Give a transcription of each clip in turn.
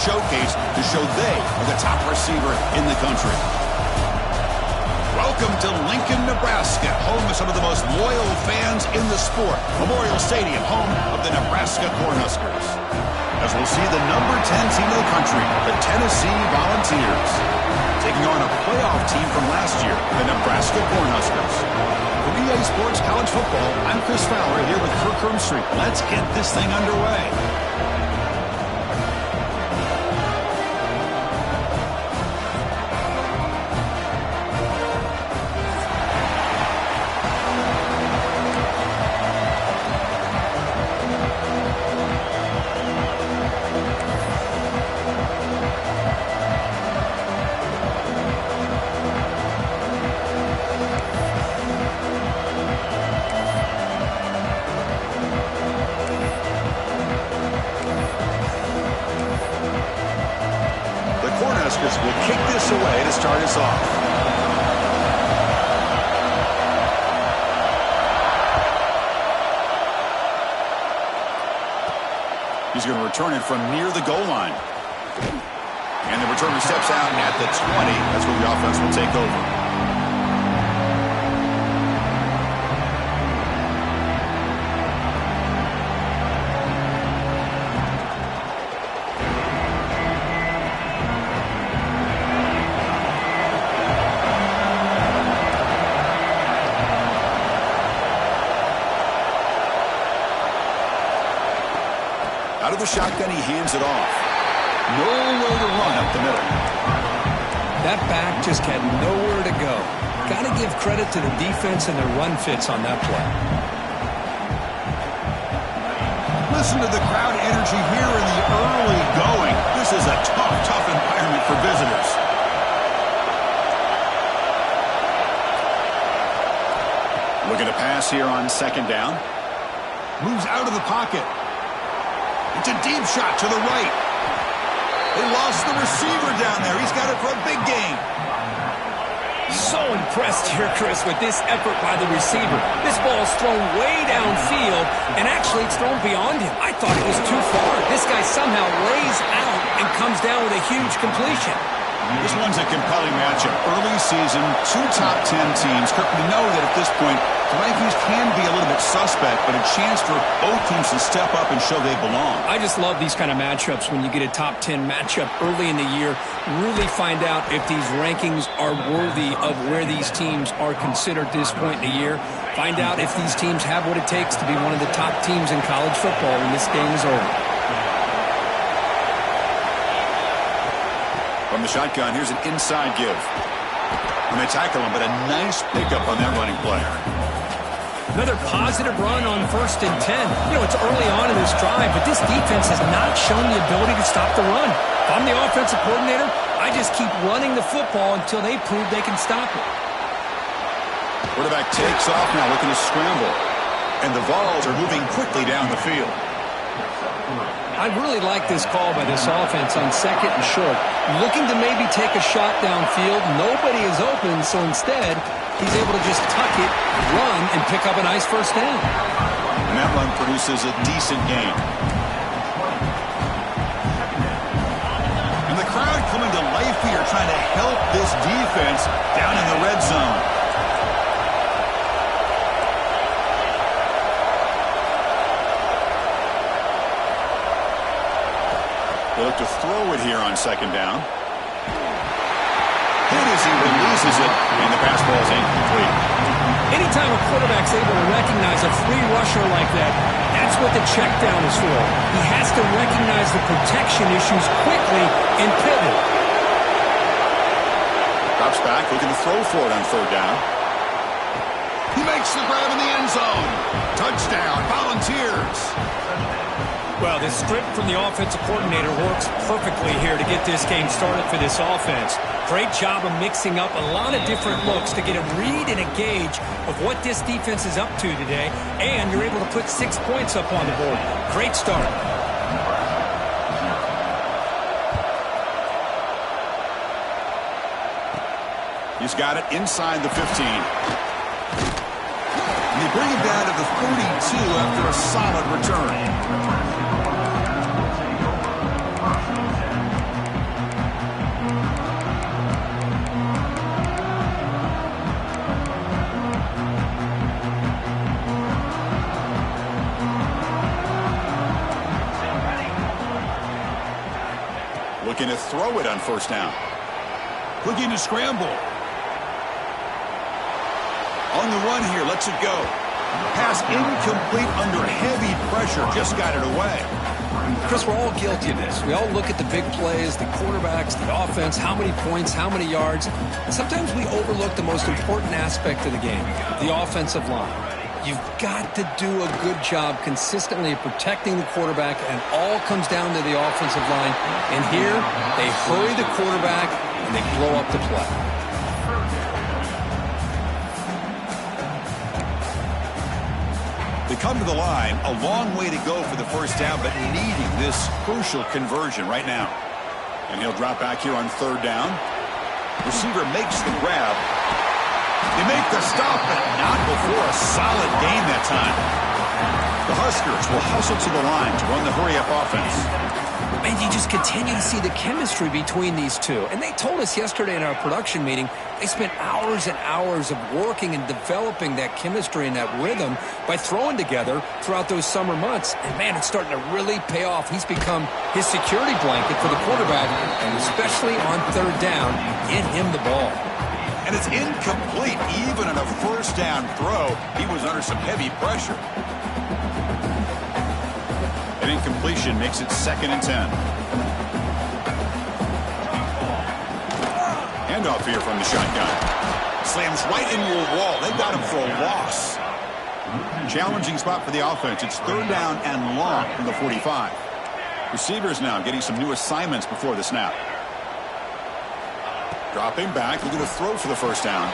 showcase to show they are the top receiver in the country. Welcome to Lincoln, Nebraska, home of some of the most loyal fans in the sport. Memorial Stadium, home of the Nebraska Cornhuskers. As we'll see the number 10 team in the country, the Tennessee Volunteers, taking on a playoff team from last year, the Nebraska Cornhuskers. For EA Sports College Football, I'm Chris Fowler here with Kirk Hermstreet. Let's get this thing underway. Will kick this away to start us off. He's going to return it from near the goal line. And the returner steps out at the 20. That's where the offense will take over. Out of the shotgun, he hands it off. Nowhere to run up the middle. That back just had nowhere to go. Got to give credit to the defense and their run fits on that play. Listen to the crowd energy here in the early going. This is a tough environment for visitors. Looking to pass here on second down. Moves out of the pocket. It's a deep shot to the right. They lost the receiver down there. He's got it for a big gain. So impressed here, Chris, with this effort by the receiver. This ball's thrown way downfield, and actually it's thrown beyond him. I thought it was too far. This guy somehow lays out and comes down with a huge completion. This one's a compelling matchup. Early season, two top 10 teams. Kirk, we know that at this point, the rankings can be a little bit suspect, but a chance for both teams to step up and show they belong. I just love these kind of matchups when you get a top 10 matchup early in the year. Really find out if these rankings are worthy of where these teams are considered at this point in the year. Find out if these teams have what it takes to be one of the top teams in college football when this game is over. From the shotgun, here's an inside give. And they tackle him, but a nice pickup on that running play. Another positive run on 1st and 10. You know, it's early on in this drive, but this defense has not shown the ability to stop the run. If I'm the offensive coordinator, I just keep running the football until they prove they can stop it. Quarterback takes off now, looking to scramble. And the Vols are moving quickly down the field. I really like this call by this offense on 2nd and short. Looking to maybe take a shot downfield. Nobody is open, so instead, he's able to just tuck it, run, and pick up a nice first down. And that run produces a decent gain. And the crowd coming to life here, trying to help this defense down in the red zone. They look to throw it here on 2nd down. Hit as he releases it, and the pass ball is incomplete. Anytime a quarterback's able to recognize a free rusher like that, that's what the check down is for. He has to recognize the protection issues quickly and pivot. Drops back, looking to throw for it on 3rd down. He makes the grab in the end zone. Touchdown, Volunteers. Well, the script from the offensive coordinator works perfectly here to get this game started for this offense. Great job of mixing up a lot of different looks to get a read and a gauge of what this defense is up to today, and you're able to put 6 points up on the board. Great start. He's got it inside the 15. And they bring him down to the 32 after a solid return. Looking to throw it on first down. Looking to scramble. On the run here, lets it go. Pass incomplete under heavy pressure, just got it away. Chris, we're all guilty of this. We all look at the big plays, the quarterbacks, the offense, how many points, how many yards. Sometimes we overlook the most important aspect of the game, the offensive line. You've got to do a good job consistently of protecting the quarterback, and all comes down to the offensive line. And here, they hurry the quarterback, and they blow up the play. They come to the line, a long way to go for the first down, but needing this crucial conversion right now. And he'll drop back here on third down. Receiver makes the grab. They make the stop, but not before a solid gain that time. The Huskers will hustle to the line to run the hurry-up offense. And you just continue to see the chemistry between these two. And they told us yesterday in our production meeting, they spent hours and hours of working and developing that chemistry and that rhythm by throwing together throughout those summer months. And, man, it's starting to really pay off. He's become his security blanket for the quarterback, and especially on third down, get him the ball. And it's incomplete. Even on a first down throw, he was under some heavy pressure. An incompletion makes it 2nd and 10. Handoff here from the shotgun. Slams right into a wall. They got him for a loss. Challenging spot for the offense. It's third down and long from the 45. Receivers now getting some new assignments before the snap. Dropping back, looking to throw for the first down.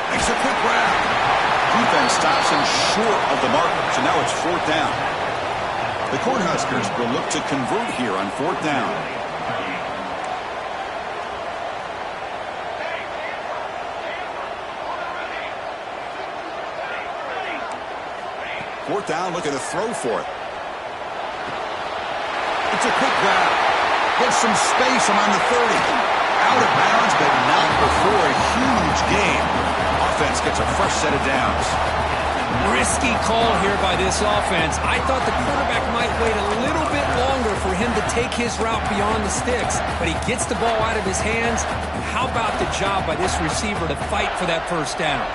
Makes a quick grab. Defense stops him short of the markers, and now it's fourth down. The Cornhuskers will look to convert here on fourth down. Fourth down, looking to throw for it. It's a quick grab. Gets some space around the 30. Out of bounds, but not before a huge gain. Offense gets a fresh set of downs. Risky call here by this offense. I thought the quarterback might wait a little bit longer for him to take his route beyond the sticks, but he gets the ball out of his hands. And how about the job by this receiver to fight for that first down?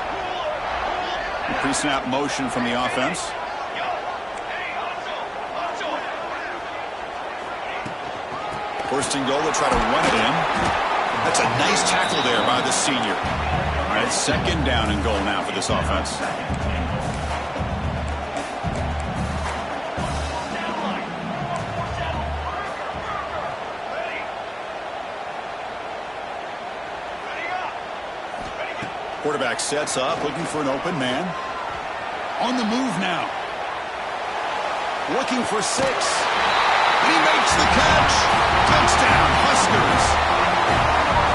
Pre-snap motion from the offense. First and goal to try to run it in. That's a nice tackle there by the senior. All right, second down and goal now for this offense. Quarterback sets up, looking for an open man. On the move now. Looking for 6. He makes the catch. Touchdown, Huskers.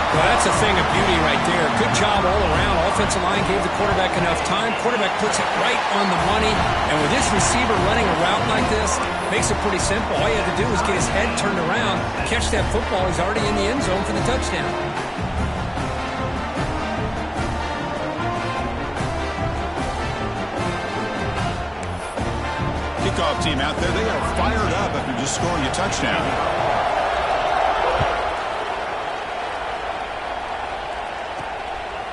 Well, that's a thing of beauty right there. Good job all around. Offensive line gave the quarterback enough time. Quarterback puts it right on the money. And with this receiver running a route like this, makes it pretty simple. All you have to do is get his head turned around, catch that football. He's already in the end zone for the touchdown. Kickoff team out there, they are fired up after just scoring a touchdown.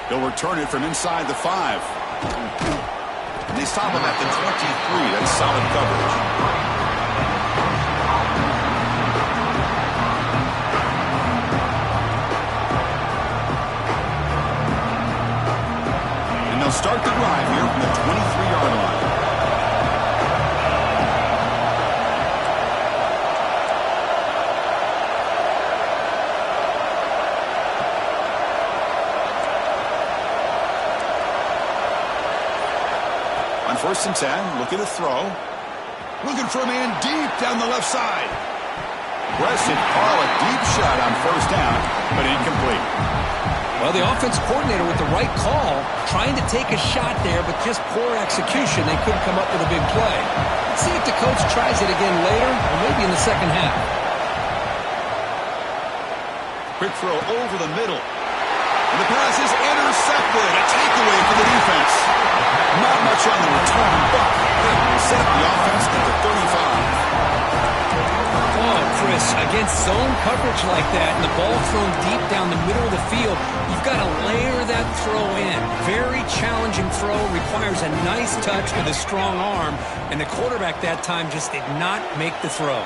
They'll return it from inside the 5. And they stop him at the 23. That's solid coverage. And they'll start the drive here from the 23-yard line. First and 10, looking to throw. Looking for a man deep down the left side. Aggressive call, a deep shot on first down, but incomplete. Well, the offense coordinator with the right call, trying to take a shot there, but just poor execution. They couldn't come up with a big play. Let's see if the coach tries it again later, or maybe in the second half. Quick throw over the middle. And the pass is intercepted. A takeaway for the defense. Not much on the return, but they will set up the offense at the 35. Oh, dangerous against zone coverage like that and the ball thrown deep down the middle of the field. You've got to layer that throw in. Very challenging throw, requires a nice touch with a strong arm, and the quarterback that time just did not make the throw.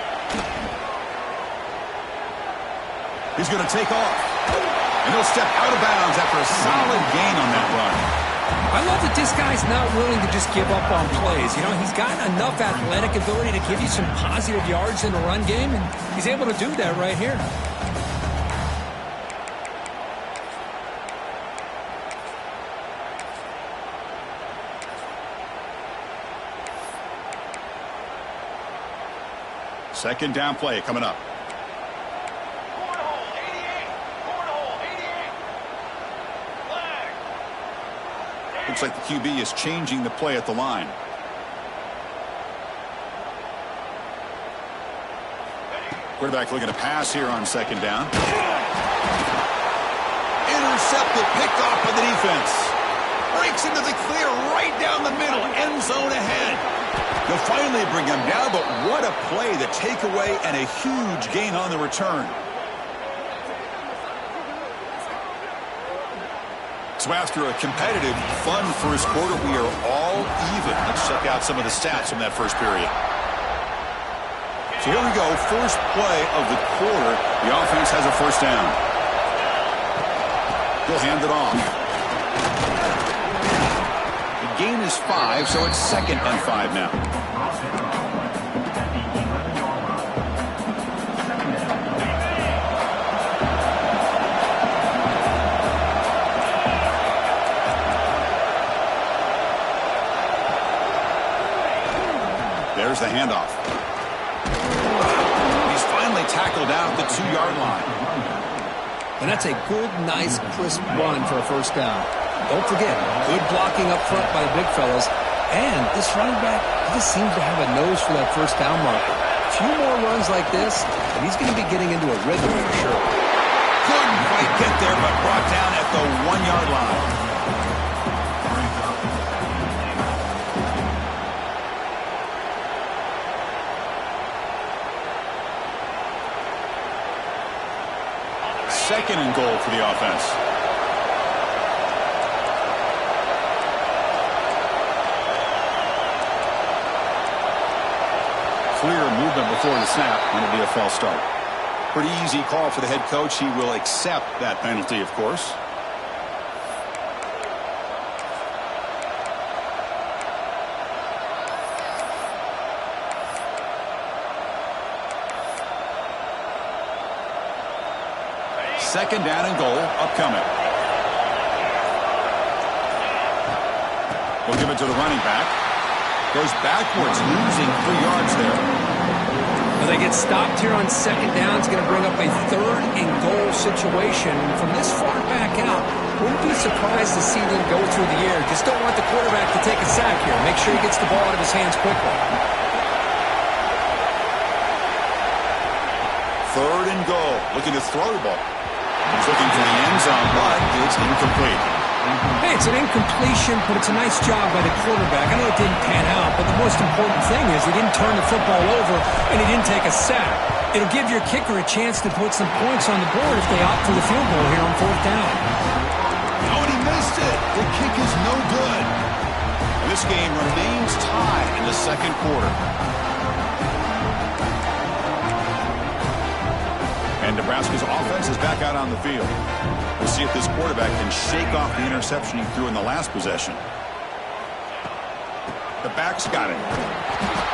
He's going to take off, and he'll step out of bounds after a solid gain on that run. I love that this guy's not willing to just give up on plays. You know, he's got enough athletic ability to give you some positive yards in the run game, and he's able to do that right here. Second down play coming up. Looks like the QB is changing the play at the line. Quarterback looking to pass here on second down. Intercepted, picked off by the defense. Breaks into the clear right down the middle. End zone ahead. They'll finally bring him down, but what a play. The takeaway and a huge gain on the return. So after a competitive, fun first quarter, we are all even. Let's check out some of the stats from that first period. So here we go, first play of the quarter. The offense has a first down. He'll hand it off. The gain is 5, so it's 2nd and 5 now. There's the handoff. He's finally tackled out at the 2-yard line. And that's a good, nice, crisp run for a first down. Don't forget, good blocking up front by the big fellas. And this running back, he just seems to have a nose for that first down marker. A few more runs like this, and he's going to be getting into a rhythm for sure. Couldn't quite get there, but brought down at the 1-yard line. Second and goal for the offense. Clear movement before the snap, and it'll be a false start. Pretty easy call for the head coach. He will accept that penalty, of course. Second down and goal upcoming. We'll give it to the running back. Goes backwards, losing 3 yards there. Well, they get stopped here on second down. It's going to bring up a 3rd and goal situation. From this far back out, wouldn't be surprised to see them go through the air. Just don't want the quarterback to take a sack here. Make sure he gets the ball out of his hands quickly. 3rd and goal. Looking to throw the ball. He's looking for the end zone, but it's incomplete. Hey, it's an incompletion, but it's a nice job by the quarterback. I know it didn't pan out, but the most important thing is he didn't turn the football over and he didn't take a sack. It'll give your kicker a chance to put some points on the board if they opt for the field goal here on 4th down. Oh, and he missed it. The kick is no good. And this game remains tied in the second quarter. And Nebraska's offense is back out on the field. We'll see if this quarterback can shake off the interception he threw in the last possession. The back's got it.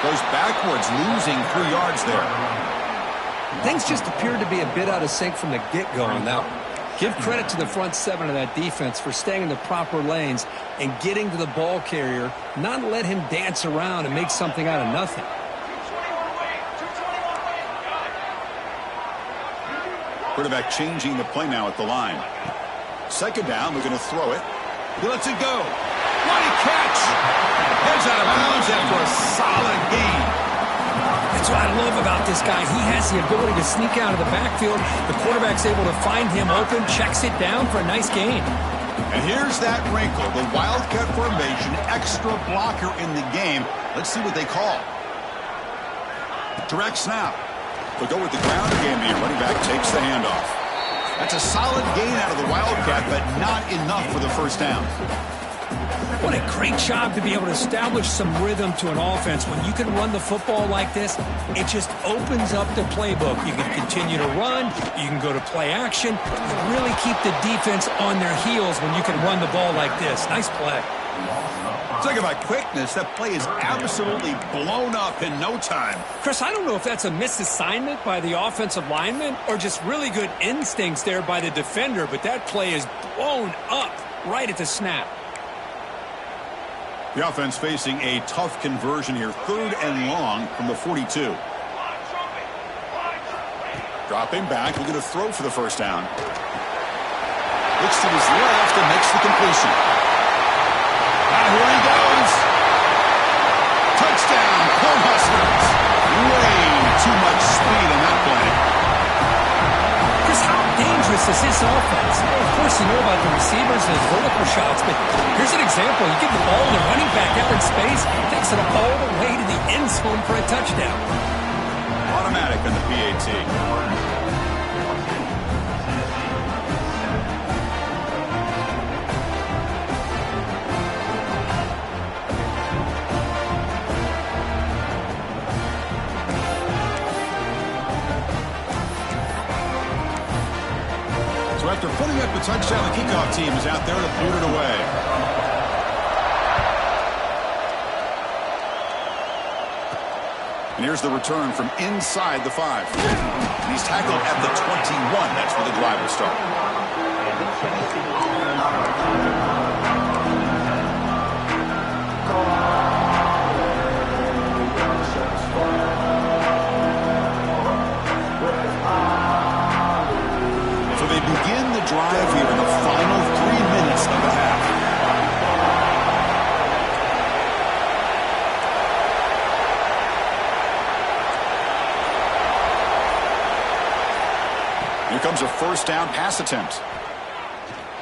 Goes backwards, losing 3 yards there. Things just appeared to be a bit out of sync from the get-go on that one. Give credit to the front 7 of that defense for staying in the proper lanes and getting to the ball carrier, not let him dance around and make something out of nothing. Quarterback changing the play now at the line. Second down, we're going to throw it. He lets it go. What a catch! Heads out of bounds after a solid gain. That's what I love about this guy. He has the ability to sneak out of the backfield. The quarterback's able to find him open, checks it down for a nice gain. And here's that wrinkle, the Wildcat formation, extra blocker in the game. Let's see what they call. Direct snap. They'll go with the ground game here. Running back takes the handoff. That's a solid gain out of the Wildcat, but not enough for the first down. What a great job to be able to establish some rhythm to an offense. When you can run the football like this, it just opens up the playbook. You can continue to run. You can go to play action. You really keep the defense on their heels when you can run the ball like this. Nice play. Talk about quickness. That play is absolutely blown up in no time. Chris, I don't know if that's a misassignment by the offensive lineman or just really good instincts there by the defender, but that play is blown up right at the snap. The offense facing a tough conversion here. 3rd and long from the 42. Dropping back, looking to throw for the first down. Looks to his left and makes the completion. Here he goes. Touchdown, Cornhuskers. Way too much speed in that play. Chris, how dangerous is this offense? Of course, you know about the receivers and his vertical shots, but here's an example. You give the ball to the running back out in space, takes it all the way to the end zone for a touchdown. Automatic on the PAT. So after putting up the touchdown, the kickoff team is out there to boot it away. And here's the return from inside the 5. And he's tackled at the 21. That's where the drive will start. So they begin the drive here in the final 3 minutes of the half. Here comes a first down pass attempt.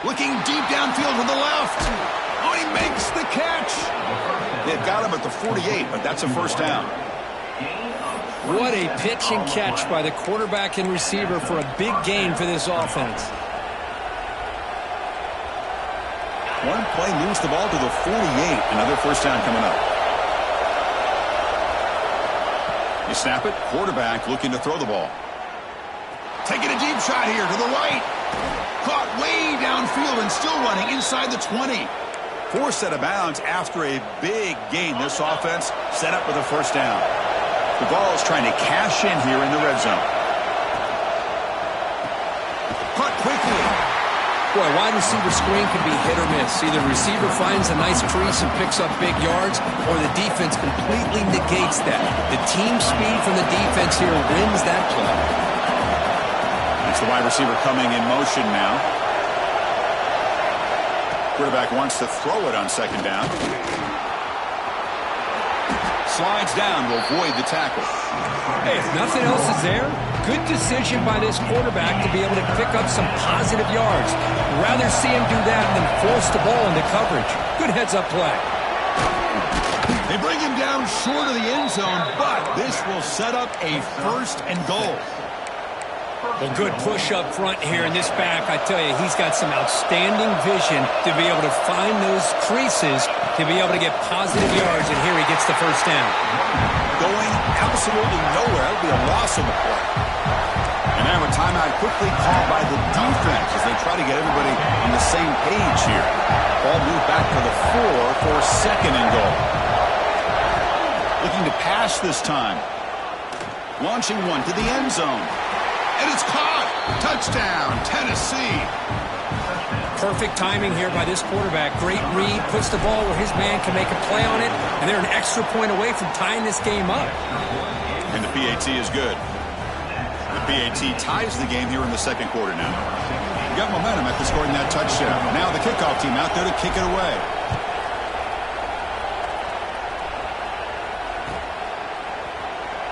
Looking deep downfield to the left. Oh, he makes the catch. They've got him at the 48, but that's a first down. What a pitch and catch by the quarterback and receiver for a big gain for this offense. One play moves the ball to the 48. Another first down coming up. You snap it. Quarterback looking to throw the ball. Taking a deep shot here to the right. Caught way downfield and still running inside the 20. Forced out of bounds after a big gain. This offense set up with a first down. The ball is trying to cash in here in the red zone. Caught quickly. Boy, wide receiver screen can be hit or miss. Either receiver finds a nice crease and picks up big yards, or the defense completely negates that. The team speed from the defense here wins that play. It's the wide receiver coming in motion now. Quarterback wants to throw it on second down. Slides down to avoid the tackle. Hey, if nothing else is there, good decision by this quarterback to be able to pick up some positive yards. Rather see him do that than force the ball into coverage. Good heads-up play. They bring him down short of the end zone, but this will set up a first and goal. Well, good push up front here in this back. I tell you, he's got some outstanding vision to be able to find those creases to be able to get positive yards, and here he gets the first down. Going absolutely nowhere. That would be a loss of the play. And now a timeout quickly called by the defense as they try to get everybody on the same page here. Ball moved back to the 4 for second and goal. Looking to pass this time. Launching one to the end zone. And it's caught. Touchdown, Tennessee. Perfect timing here by this quarterback. Great read, puts the ball where his man can make a play on it, and they're an extra point away from tying this game up. And the PAT is good. The PAT ties the game here in the second quarter now. You got momentum after scoring that touchdown. Now the kickoff team out there to kick it away.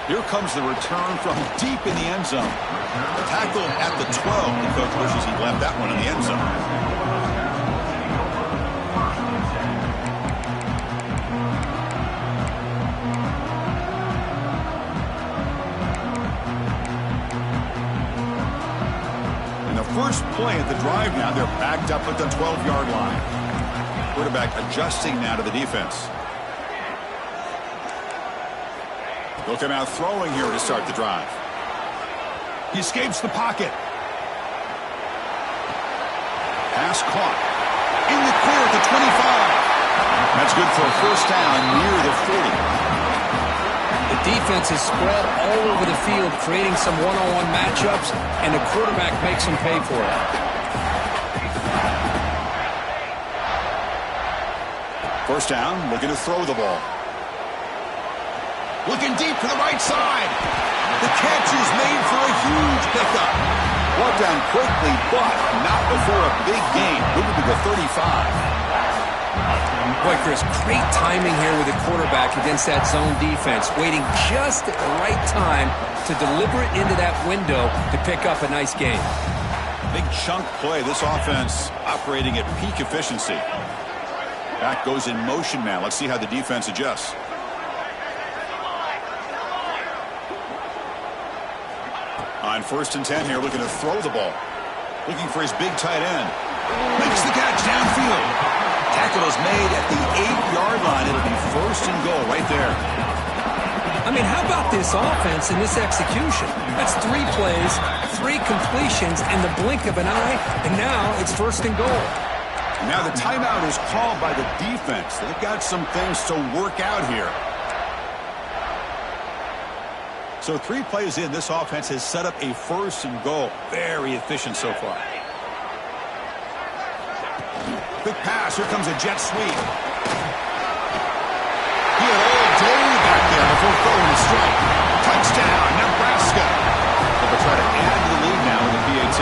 Here comes the return from deep in the end zone. The tackle at the 12. The coach wishes he left that one in the end zone. the first play at the drive now, they're backed up at the 12-yard line. Quarterback adjusting now to the defense. They'll come out throwing here to start the drive. He escapes the pocket. Pass caught. In the clear at the 25. That's good for a first down near the 40. The defense is spread all over the field, creating some one-on-one matchups, and the quarterback makes them pay for it. First down, looking to throw the ball. Looking deep to the right side. The catch is made for a huge pickup. Brought down quickly, but not before a big gain. Moving to the 35. Boy, Chris, great timing here with the quarterback against that zone defense, waiting just at the right time to deliver it into that window to pick up a nice gain. Big chunk play. This offense operating at peak efficiency. Back goes in motion now. Let's see how the defense adjusts. On 1st and 10 here, looking to throw the ball. Looking for his big tight end. Makes the catch downfield. Tackle is made at the 8-yard line. It'll be 1st and goal right there. I mean, how about this offense and this execution? That's 3 plays, 3 completions in the blink of an eye, and now it's 1st and goal. Now the timeout is called by the defense. They've got some things to work out here. So 3 plays in, this offense has set up a 1st and goal. Very efficient so far. Quick pass. Here comes a jet sweep. He had all day back there before throwing a strike. Touchdown, Nebraska. They'll try to add to the lead now with the PAT.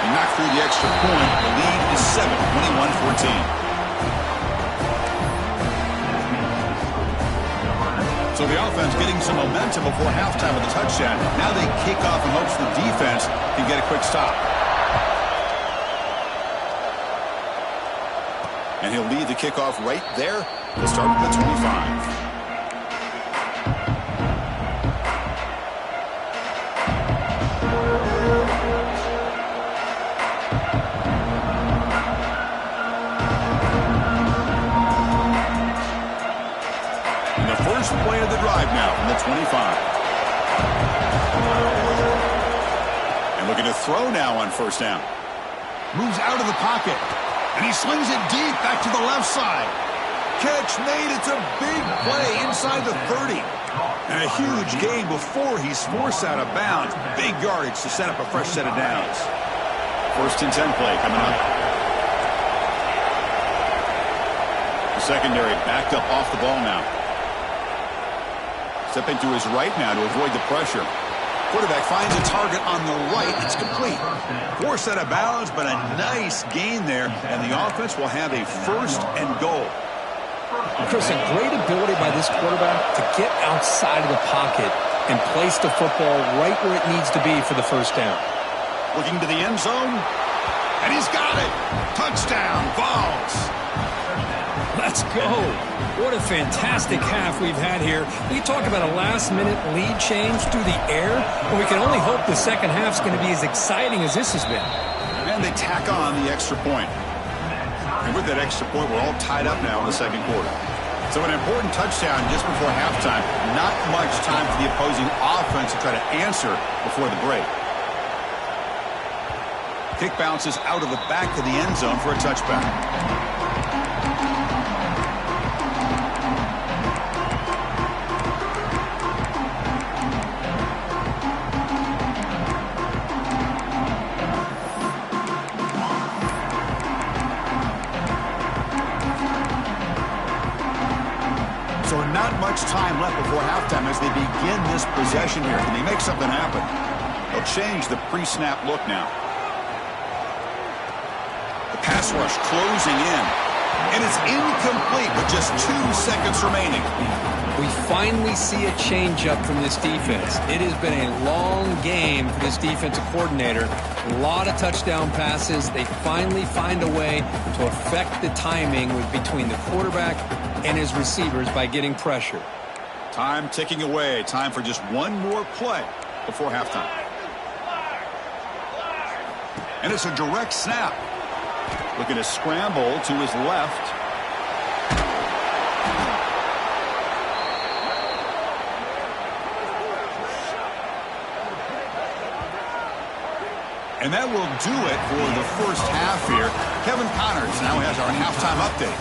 He knocked through the extra point. The lead is 7, 21-14. So the offense getting some momentum before halftime with a touchdown. Now they kick off in hopes the defense can get a quick stop. And he'll lead the kickoff right there. He'll start at the 25. And the first play of the drive now from the 25. And looking to throw now on 1st down. Moves out of the pocket. And he slings it deep back to the left side. Catch made. It's a big play inside the 30. And a huge gain before he's forced out of bounds. Big yardage to set up a fresh set of downs. 1st and 10 play coming up. The secondary backed up off the ball now. Stepping to his right now to avoid the pressure. Quarterback finds a target on the right. It's complete. Forced out of bounds, but a nice gain there. And the offense will have a 1st and goal. Chris, a great ability by this quarterback to get outside of the pocket and place the football right where it needs to be for the 1st down. Looking to the end zone. And he's got it. Touchdown, Vols. Let's go. What a fantastic half we've had here. We talk about a last-minute lead change through the air, but we can only hope the second half's going to be as exciting as this has been. And they tack on the extra point. And with that extra point, we're all tied up now in the 2nd quarter. So an important touchdown just before halftime. Not much time for the opposing offense to try to answer before the break. Kick bounces out of the back of the end zone for a touchback. So not much time left before halftime as they begin this possession here. Can they make something happen? They'll change the pre-snap look now. The pass rush closing in. And it's incomplete with just 2 seconds remaining. We finally see a change-up from this defense. It has been a long game for this defensive coordinator. A lot of touchdown passes. They finally find a way to affect the timing between the quarterback and his receivers by getting pressure. Time ticking away. Time for just one more play before halftime. And it's a direct snap. Looking to scramble to his left. And that will do it for the first half here. Kevin Connors now has our halftime update.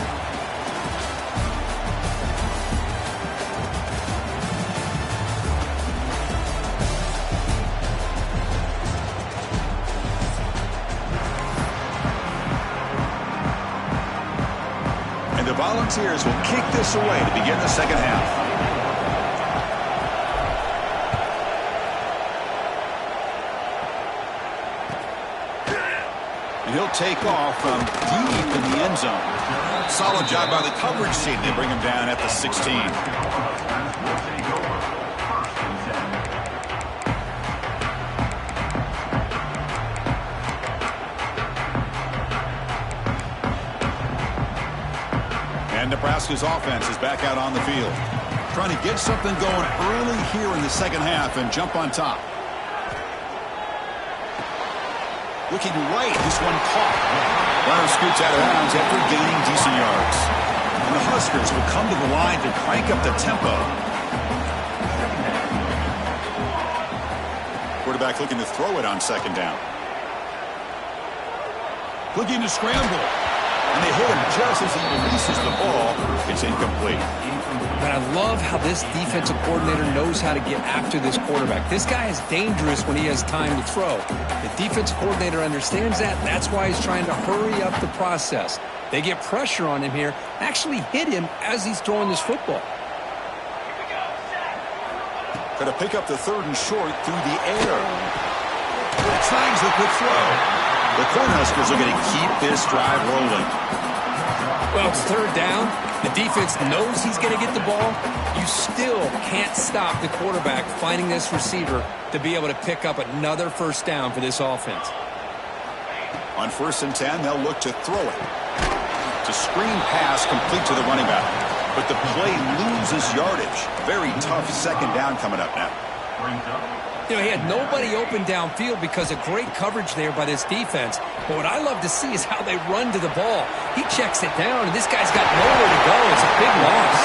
And the Volunteers will kick this away to begin the second half. He'll take off from deep in the end zone. Solid job by the coverage team to bring him down at the 16. And Nebraska's offense is back out on the field. Trying to get something going early here in the second half and jump on top. Looking right, this one caught. Runner scoots out of bounds after gaining decent yards. And the Huskers will come to the line to crank up the tempo. Quarterback looking to throw it on second down. Looking to scramble. And they hit him just as he releases the ball. It's incomplete. But I love how this defensive coordinator knows how to get after this quarterback. This guy is dangerous when he has time to throw. The defensive coordinator understands that. That's why he's trying to hurry up the process. They get pressure on him here, actually hit him as he's throwing this football. Going to pick up the third and short through the air. Signs the quick throw. The Cornhuskers are going to keep this drive rolling. Well, it's third down. The defense knows he's going to get the ball. You still can't stop the quarterback finding this receiver to be able to pick up another first down for this offense. On 1st and 10, they'll look to throw it. It's a screen pass complete to the running back. But the play loses yardage. Very tough second down coming up now. You know, he had nobody open downfield because of great coverage there by this defense. But what I love to see is how they run to the ball. He checks it down, and this guy's got nowhere to go. It's a big loss.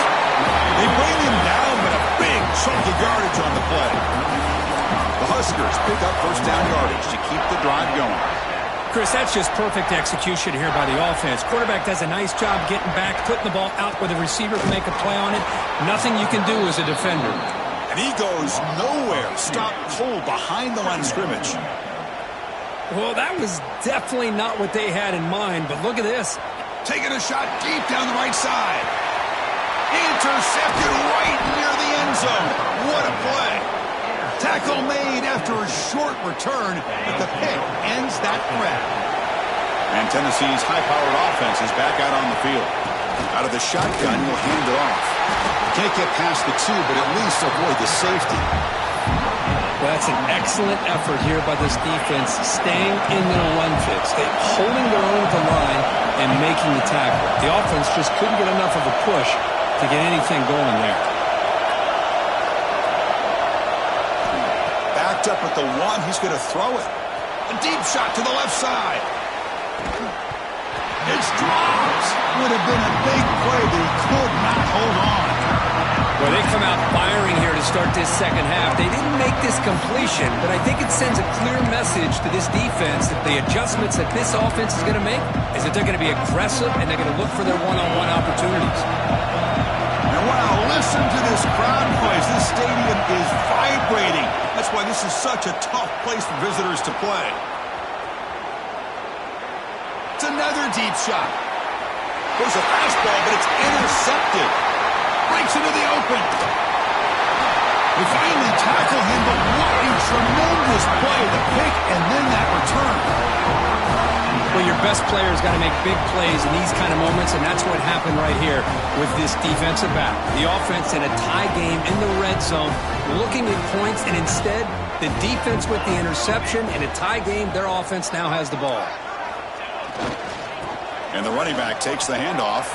They bring him down, but a big chunk of yardage on the play. The Huskers pick up first down yardage to keep the drive going. Chris, that's just perfect execution here by the offense. Quarterback does a nice job getting back, putting the ball out where the receiver can make a play on it. Nothing you can do as a defender. And he goes nowhere. Stopped cold behind the line of scrimmage. Well, that was definitely not what they had in mind, but look at this. Taking a shot deep down the right side. Intercepted right near the end zone. What a play. Tackle made after a short return, but the pick ends that threat. And Tennessee's high-powered offense is back out on the field. Out of the shotgun, he'll hand it off. Can't get past the two, but at least avoid the safety. Well, that's an excellent effort here by this defense, staying in their run fix. They're holding their own at the line and making the tackle. The offense just couldn't get enough of a push to get anything going there. Backed up at the one, he's going to throw it. A deep shot to the left side. It's dropped. Would have been a big play, but he could not hold on. Well, they come out firing here to start this second half. They didn't make this completion, but I think it sends a clear message to this defense that the adjustments that this offense is going to make is that they're going to be aggressive and they're going to look for their one-on-one opportunities. And wow, listen to this crowd noise. This stadium is vibrating. That's why this is such a tough place for visitors to play. It's another deep shot. There's a fastball, but it's intercepted. Breaks into the open. They finally tackle him, but what a tremendous play. The pick and then that return. Well, your best player's got to make big plays in these kind of moments, and that's what happened right here with this defensive back. The offense in a tie game in the red zone, looking at points, and instead, the defense with the interception. In a tie game, their offense now has the ball. And the running back takes the handoff.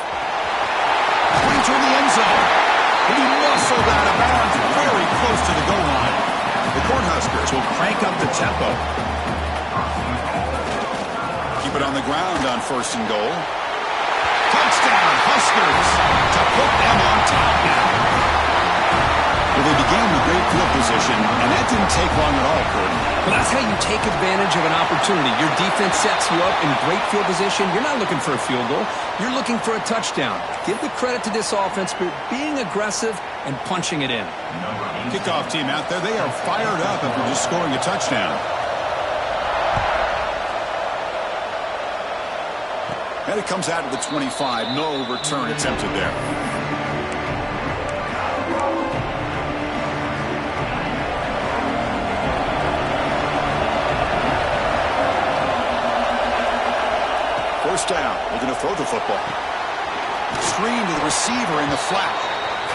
Pointer in the end zone. He muscled out of bounds very close to the goal line. The Cornhuskers will crank up the tempo. keep it on the ground on 1st and goal. Touchdown, Huskers, to put them on top now. Well, they began with great field position, and that didn't take long at all, Cody. Well, that's how you take advantage of an opportunity. Your defense sets you up in great field position. You're not looking for a field goal. You're looking for a touchdown. Give the credit to this offense for being aggressive and punching it in. Kickoff team out there, they are fired up after just scoring a touchdown. And it comes out to the 25. No return attempted there. First down. They're going to throw the football. Screen to the receiver in the flat.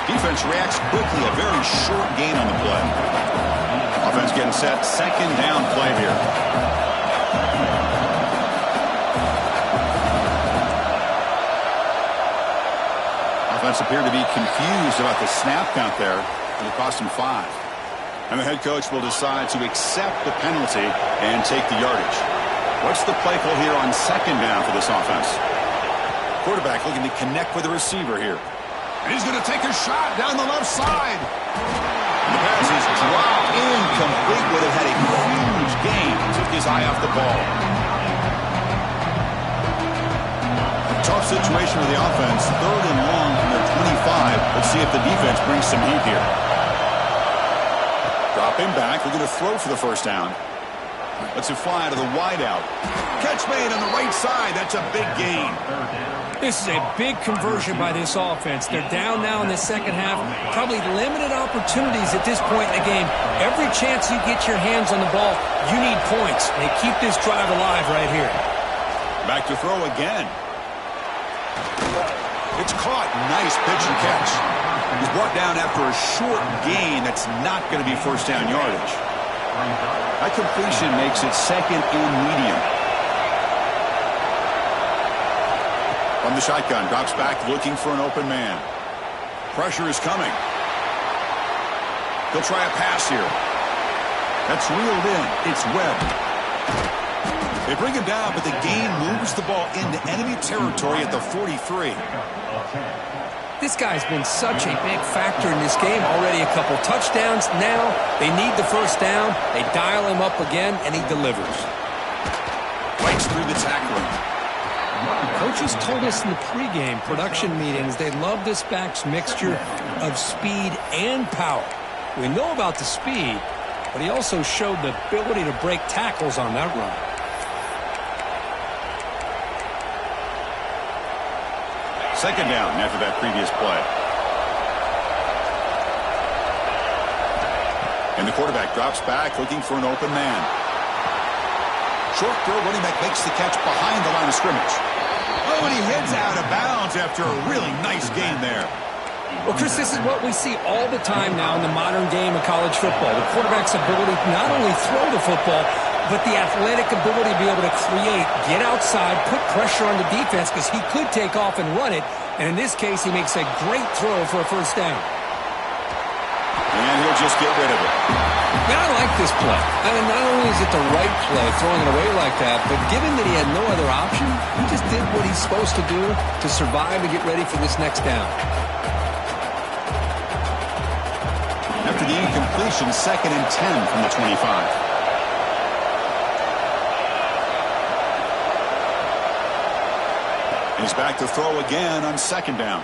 Defense reacts quickly. A very short gain on the play. Offense getting set. 2nd down play here. Offense appeared to be confused about the snap count there. It'll cost him 5. And the head coach will decide to accept the penalty and take the yardage. What's the play call here on 2nd down for this offense? Quarterback looking to connect with the receiver here. And he's going to take a shot down the left side. And the pass is dropped incomplete. Would have had a huge gain. Took his eye off the ball. Tough situation for the offense. 3rd and long from their 25. Let's see if the defense brings some heat here. Dropping back. We're going to throw for the 1st down. Let's it fly to the wideout. Catch made on the right side. That's a big gain. This is a big conversion by this offense. They're down now in the 2nd half. Probably limited opportunities at this point in the game. Every chance you get your hands on the ball, you need points. They keep this drive alive right here. Back to throw again. It's caught. Nice pitch and catch. He's brought down after a short gain. That's not going to be 1st down yardage. That completion makes it 2nd and medium. From the shotgun, drops back looking for an open man. Pressure is coming. He'll try a pass here. That's reeled in. It's Webb. They bring him down, but the gain moves the ball into enemy territory at the 43. This guy's been such a big factor in this game. Already a couple touchdowns. Now they need the 1st down. They dial him up again, and he delivers. Breaks through the tackling. Coaches told us in the pregame production meetings they love this back's mixture of speed and power. We know about the speed, but he also showed the ability to break tackles on that run. Second down after that previous play. And the quarterback drops back looking for an open man. Short throw, running back makes the catch behind the line of scrimmage. Oh, and he heads out of bounds after a really nice gain there. Well, Chris, this is what we see all the time now in the modern game of college football. The quarterback's ability to not only throw the football, but the athletic ability to be able to create, get outside, put pressure on the defense because he could take off and run it. And in this case, he makes a great throw for a 1st down. And he'll just get rid of it. Yeah, I like this play. I mean, not only is it the right play, throwing it away like that, but given that he had no other option, he just did what he's supposed to do to survive and get ready for this next down. After the incompletion, 2nd and 10 from the 25. He's back to throw again on 2nd down.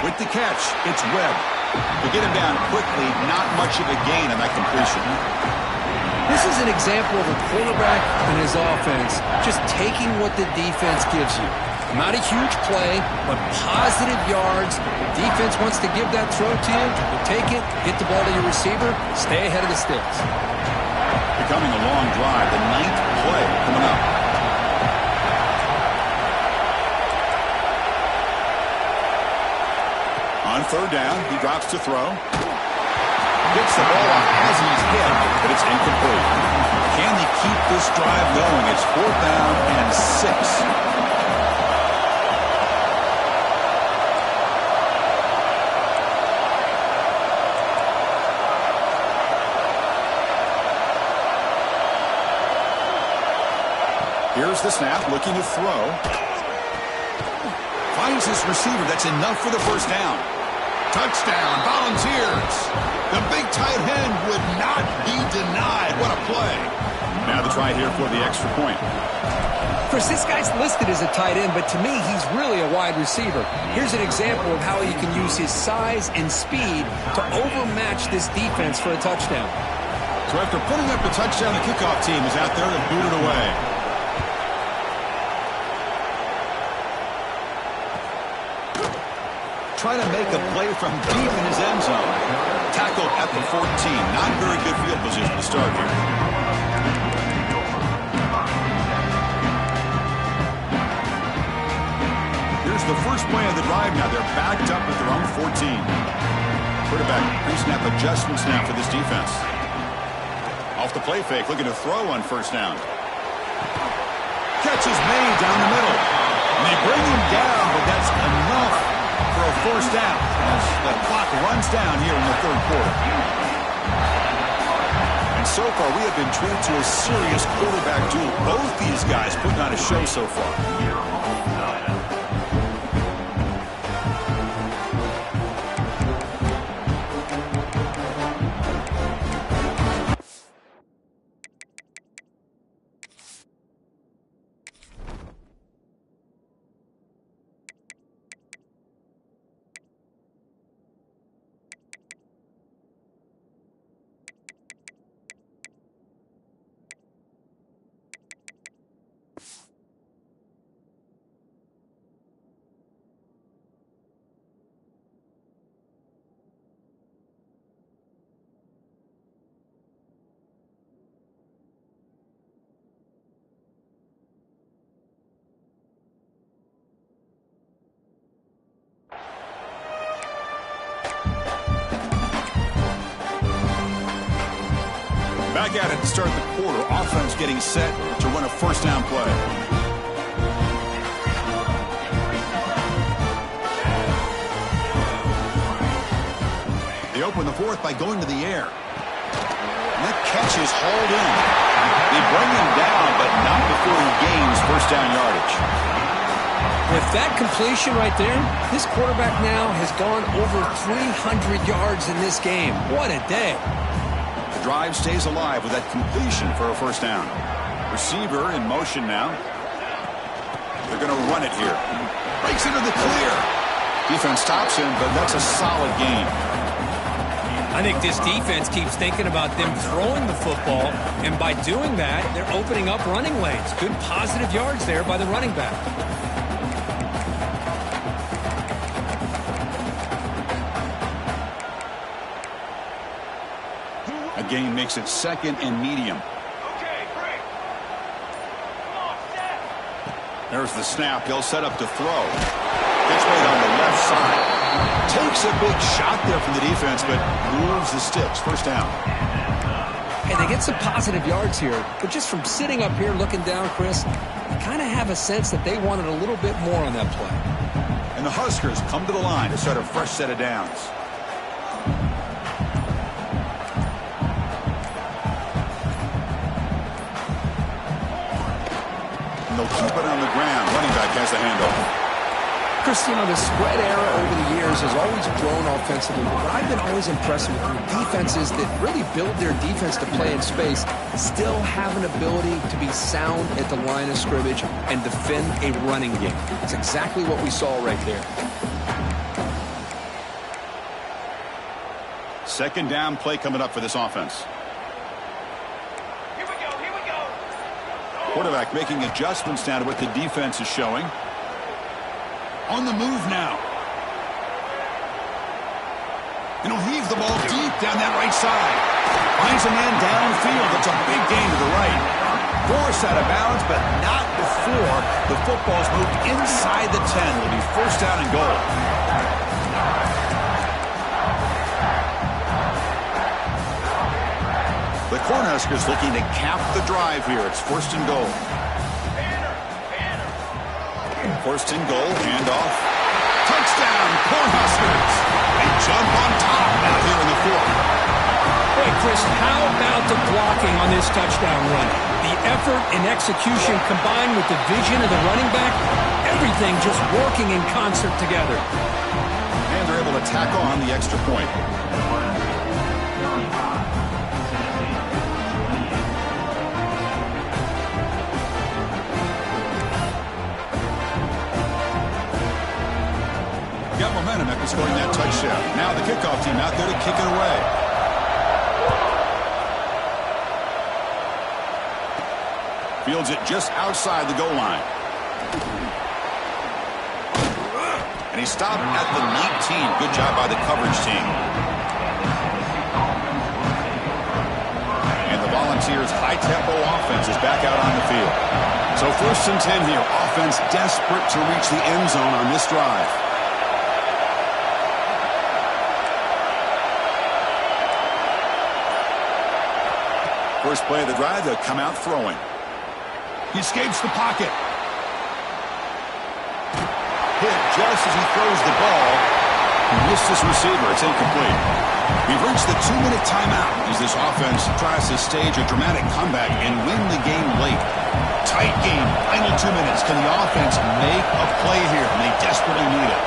With the catch, it's Webb. To get him down quickly, not much of a gain on that completion. This is an example of a quarterback and his offense just taking what the defense gives you. Not a huge play, but positive yards. The defense wants to give that throw to you. You take it, get the ball to your receiver, stay ahead of the sticks. Becoming a long drive, the 9th play coming up. On 3rd down, he drops to throw. Gets the ball off as he's hit, but it's incomplete. Can they keep this drive going? It's 4th down and 6. Here's the snap, looking to throw. Finds his receiver. That's enough for the first down. Touchdown, Volunteers. The big tight end would not be denied. What a play. Now the try here for the extra point. Chris, this guy's listed as a tight end, but to me, he's really a wide receiver. Here's an example of how he can use his size and speed to overmatch this defense for a touchdown. So after putting up the touchdown, the kickoff team is out there to boot it away. Trying to make a play from deep in his end zone. Tackled at the 14. Not very good field position to start here. Here's the first play of the drive now. They're backed up at their own 14. Quarterback pre-snap adjustments now for this defense. Off the play fake, looking to throw on first down. Catch is made down the middle. And they bring him down, but that's enough for a first down as the clock runs down here in the third quarter. And so far, we have been treated to a serious quarterback duel. Both these guys putting on a show so far. Back at it to start the quarter. Offense getting set to run a first down play. They open the fourth by going to the air. And that catch is hauled in. They bring him down, but not before he gains first down yardage. With that completion right there, this quarterback now has gone over 300 yards in this game. What a day. The drive stays alive with that completion for a first down. Receiver in motion now. They're going to run it here. Breaks into the clear. Defense stops him, but that's a solid gain. I think this defense keeps thinking about them throwing the football, and by doing that, they're opening up running lanes. Good positive yards there by the running back. Gain makes it second and medium. There's the snap. They'll set up to throw. Gets made on the left side. Takes a big shot there from the defense, but moves the sticks. First down. And they get some positive yards here, but just from sitting up here looking down, Chris, you kind of have a sense that they wanted a little bit more on that play. And the Huskers come to the line to start a fresh set of downs. They'll keep it on the ground. Running back has the handoff. Chris, you know, the spread era over the years has always grown offensively, but I've been always impressed with defenses that really build their defense to play in space, still have an ability to be sound at the line of scrimmage and defend a running game. That's exactly what we saw right there. Second down play coming up for this offense. Quarterback making adjustments now to what the defense is showing. On the move now. And he'll heave the ball deep down that right side. Finds a man downfield. That's a big gain to the right. Forced out of bounds, but not before the football's moved inside the 10. It'll be first down and goal. The Cornhuskers looking to cap the drive here. It's first and goal. First and goal, handoff. Touchdown, Cornhuskers. They jump on top now here in the fourth. Hey, Chris, how about the block blocking on this touchdown run. The effort and execution combined with the vision of the running back, everything just working in concert together. And they're able to tack on the extra point. Got momentum after scoring that touchdown. Now the kickoff team out there to kick it away. Fields it just outside the goal line. And he stopped at the 19. Good job by the coverage team. And the Volunteers' high-tempo offense is back out on the field. So 1st and 10 here. Offense desperate to reach the end zone on this drive. First play of the drive, they'll come out throwing. He escapes the pocket. Hit just as he throws the ball. He missed his receiver. It's incomplete. We've reached the 2-minute timeout as this offense tries to stage a dramatic comeback and win the game late. Tight game. Final 2 minutes. Can the offense make a play here? And they desperately need it.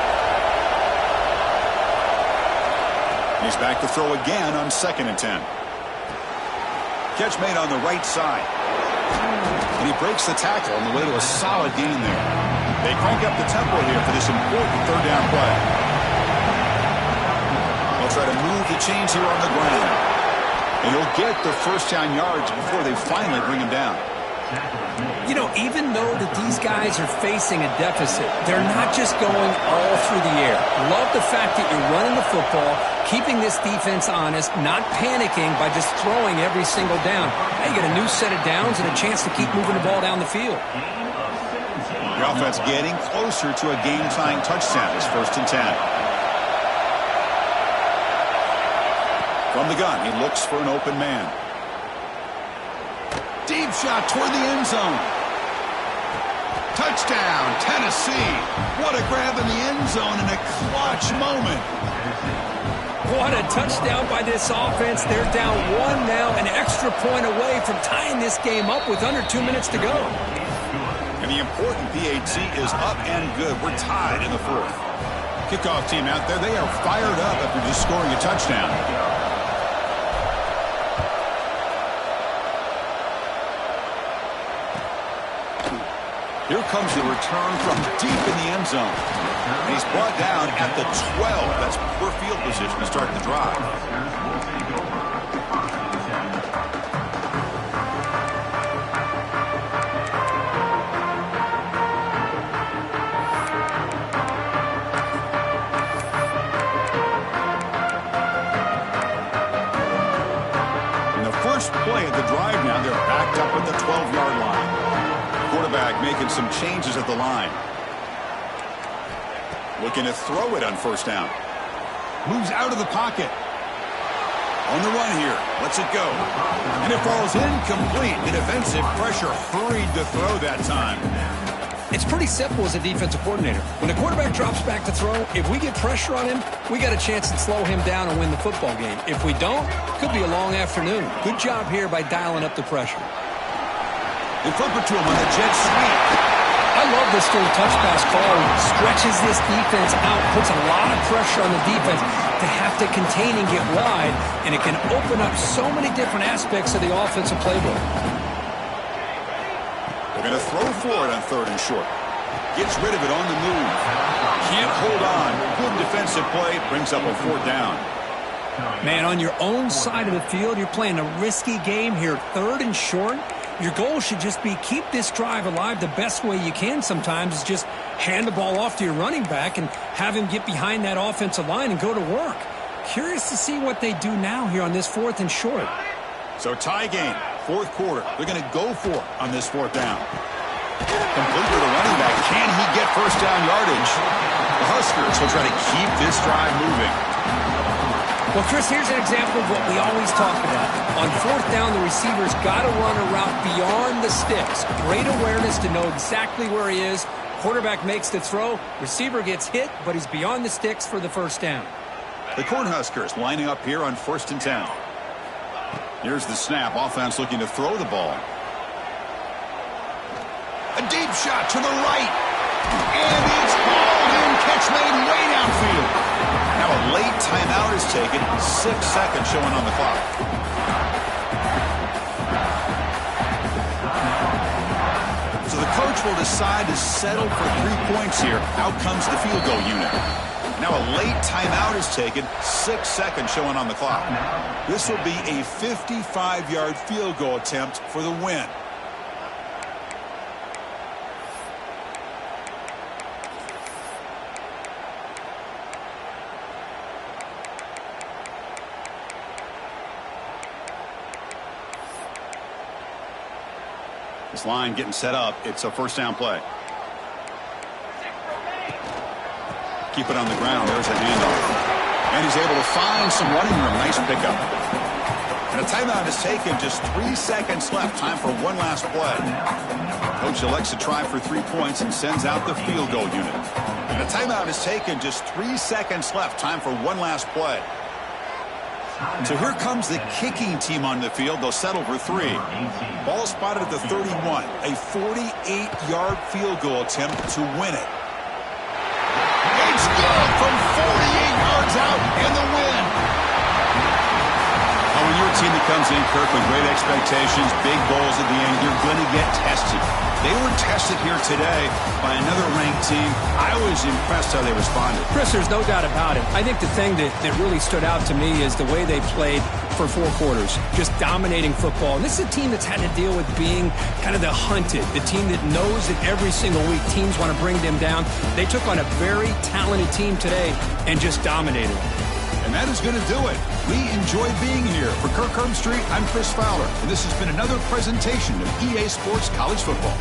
He's back to throw again on 2nd and 10. Catch made on the right side. And he breaks the tackle on the way to a solid gain there. They crank up the tempo here for this important 3rd down play. They'll try to move the chains here on the ground. And he'll get the 1st down yards before they finally bring him down. You know, even though that these guys are facing a deficit, they're not just going all through the air. Love the fact that you're running the football, keeping this defense honest, not panicking by just throwing every single down. Now you get a new set of downs and a chance to keep moving the ball down the field. The offense getting closer to a game-tying touchdown. It's 1st and 10. From the gun, he looks for an open man. Deep shot toward the end zone. Touchdown, Tennessee. What a grab in the end zone in a clutch moment. What a touchdown by this offense. They're down 1 now, an extra point away from tying this game up with under 2 minutes to go. And the important PAT is up and good. We're tied in the 4th. Kickoff team out there, they are fired up after just scoring a touchdown. Here comes the return from deep in the end zone. And he's brought down at the 12. That's poor field position to start the drive. In the first play of the drive now, they're backed up at the 12-yard line. Quarterback making some changes at the line. Looking to throw it on 1st down. Moves out of the pocket. On the run here. Lets it go. And it falls incomplete. The defensive pressure hurried to throw that time. It's pretty simple as a defensive coordinator. When the quarterback drops back to throw, if we get pressure on him, we got a chance to slow him down and win the football game. If we don't, could be a long afternoon. Good job here by dialing up the pressure. They flip it to him on the jet sweep. I love this little touch pass call. Stretches this defense out, puts a lot of pressure on the defense to have to contain and get wide, and it can open up so many different aspects of the offensive playbook. They're going to throw for it on 3rd and short. Gets rid of it on the move. Can't hold on. Good defensive play. Brings up a 4th down. Man, on your own side of the field, you're playing a risky game here. 3rd and short. Your goal should just be keep this drive alive the best way you can sometimes is just hand the ball off to your running back and have him get behind that offensive line and go to work. Curious to see what they do now here on this 4th and short. So tie game, 4th quarter. They're going to go for it on this 4th down. Complete with a running back. Can he get 1st down yardage? The Huskers will try to keep this drive moving. Well, Chris, here's an example of what we always talk about. On 4th down, the receiver's got to run a route beyond the sticks. Great awareness to know exactly where he is. Quarterback makes the throw. Receiver gets hit, but he's beyond the sticks for the 1st down. The Cornhuskers lining up here on 1st and 10. Here's the snap. Offense looking to throw the ball. A deep shot to the right. And it's hauled in. Catch made way downfield. Now a late timeout is taken. 6 seconds showing on the clock. So the coach will decide to settle for 3 points here. Out comes the field goal unit. Now a late timeout is taken. 6 seconds showing on the clock. This will be a 55-yard field goal attempt for the win. This line getting set up. It's a first down play. Keep it on the ground. There's a handoff. And he's able to find some running room. Nice pickup. And a timeout is taken. Just 3 seconds left. Time for one last play. Coach elects to try for 3 points and sends out the field goal unit. And a timeout is taken. Just 3 seconds left. Time for one last play. So here comes the kicking team on the field. They'll settle for 3. Ball spotted at the 31. A 48-yard field goal attempt to win it. It's good from 48 yards out and the win. Now, when you're a team that comes in, Kirk, with great expectations, big goals at the end, you're going to get tested. They were tested here today by another ranked team. I was impressed how they responded. Chris, there's no doubt about it. I think the thing that really stood out to me is the way they played for 4 quarters, just dominating football. And this is a team that's had to deal with being kind of the hunted, the team that knows that every single week teams want to bring them down. They took on a very talented team today and just dominated. And that is going to do it. We enjoyed being here. For Kirk Herbstreit, I'm Chris Fowler, and this has been another presentation of EA Sports College Football.